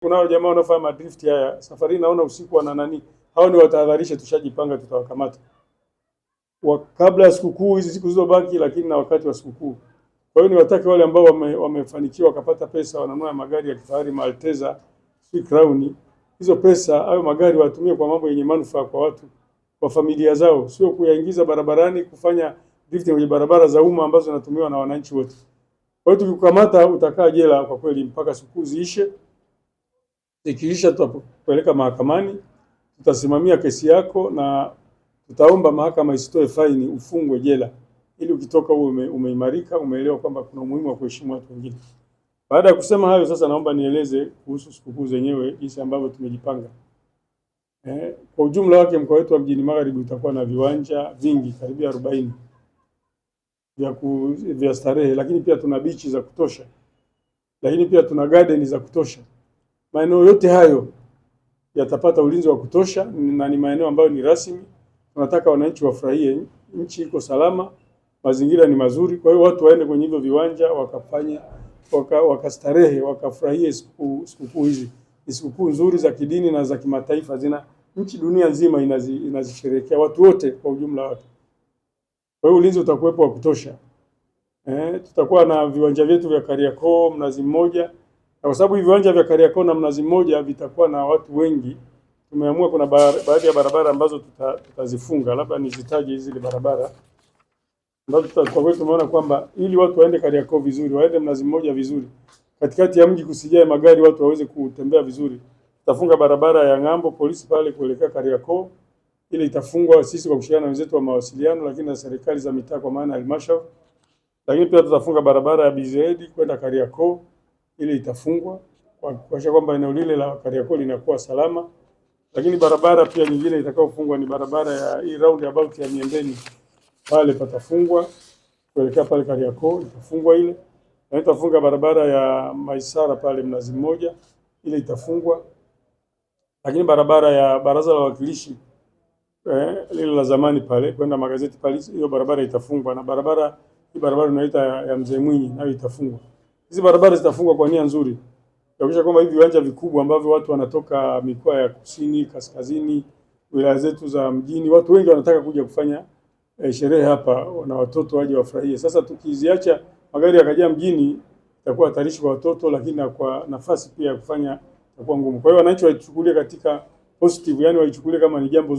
Kunao jamaa wanaofanya madrift haya. Safari naona usiku wana nani? Hao ni watahadharishe, tushajipanga tutawakamata. Kabla ya sikukuu hizi siku zilizobaki, lakini na wakati wa sikukuu. Kwa hiyo ni watake wale ambao wamefanikiwa wakapata pesa, wananunua magari ya kifahari, Malteza, Crown. Hizo pesa au magari watumie kwa mambo yenye manufaa kwa watu, kwa familia zao, sio kuyaingiza barabarani kufanya drifting kwenye barabara za umma ambazo zinatumiwa na wananchi wote. Kwa hiyo tukikamata utakaa jela kwa kweli mpaka siku ziishe. Ikiisha tutapeleka mahakamani, tutasimamia kesi yako na tutaomba mahakama isitoe faini, ufungwe jela ili ukitoka uwe umeimarika, umeelewa kwamba kuna umuhimu wa kuheshimu watu wengine. Baada ya kusema hayo, sasa naomba nieleze kuhusu sikukuu zenyewe jinsi ambavyo tumejipanga. Kwa ujumla wake mkoa wetu wa Mjini Magharibi utakuwa na viwanja vingi karibia 40 vya starehe, lakini pia tuna beach za kutosha. Lakini pia tuna garden za kutosha. Maeneo yote hayo yatapata ulinzi wa kutosha na ni maeneo ambayo ni rasmi. Tunataka wananchi wafurahie, nchi iko salama, mazingira ni mazuri. Kwa hiyo watu waende kwenye hivyo viwanja wakafanye wakastarehe, wakafurahie sikukuu hizi. Ni sikukuu nzuri za kidini na za kimataifa, nchi dunia nzima inazisherehekea, watu wote kwa ujumla wake. Kwa hiyo ulinzi utakuwepo wa kutosha. Tutakuwa na viwanja vyetu vya Kariakoo, Mnazi Mmoja. Na kwa sababu hivi viwanja vya Kariakoo na Mnazi Mmoja vitakuwa na watu wengi, tumeamua kuna baadhi ya barabara ambazo tutazifunga. Labda nizitaje hizi barabara ambazo kwa kweli tumeona kwamba ili watu waende Kariakoo vizuri, waende Mnazi Mmoja vizuri, katikati ya mji kusijae magari, watu waweze kutembea vizuri. Tutafunga barabara ya Ng'ambo polisi pale kuelekea Kariakoo, ile itafungwa sisi kwa kushirikiana na wenzetu wa mawasiliano, lakini na serikali za mitaa kwa maana halmashauri. Lakini pia tutafunga barabara ya BZ kwenda Kariakoo, ile itafungwa kwa kuhakikisha kwamba eneo lile la Kariakoo linakuwa salama. Lakini barabara pia nyingine itakayofungwa ni barabara ya hii roundabout ya Miembeni, pale patafungwa kuelekea pale Kariakoo, itafungwa ile. Na itafunga barabara ya Maisara pale Mnazi Mmoja, ile itafungwa. Lakini barabara ya Baraza la Wawakilishi lile la zamani pale kwenda magazeti pale, hiyo barabara itafungwa. Na barabara inaitwa ya Mzee Mwinyi nayo itafungwa. Hizi barabara zitafungwa kwa nia nzuri, kuhakikisha kwamba hivi viwanja vikubwa ambavyo watu wanatoka mikoa ya kusini, kaskazini, wilaya zetu za mjini, watu wengi wanataka kuja kufanya sherehe hapa na watoto waje wafurahie. Sasa tukiziacha magari yakajaa mjini, itakuwa hatarishi kwa watoto, lakini na kwa nafasi pia ya kufanya itakuwa ngumu. Kwa hiyo wananchi waichukulie katika positive, yani waichukulie kama ni jambo zuri.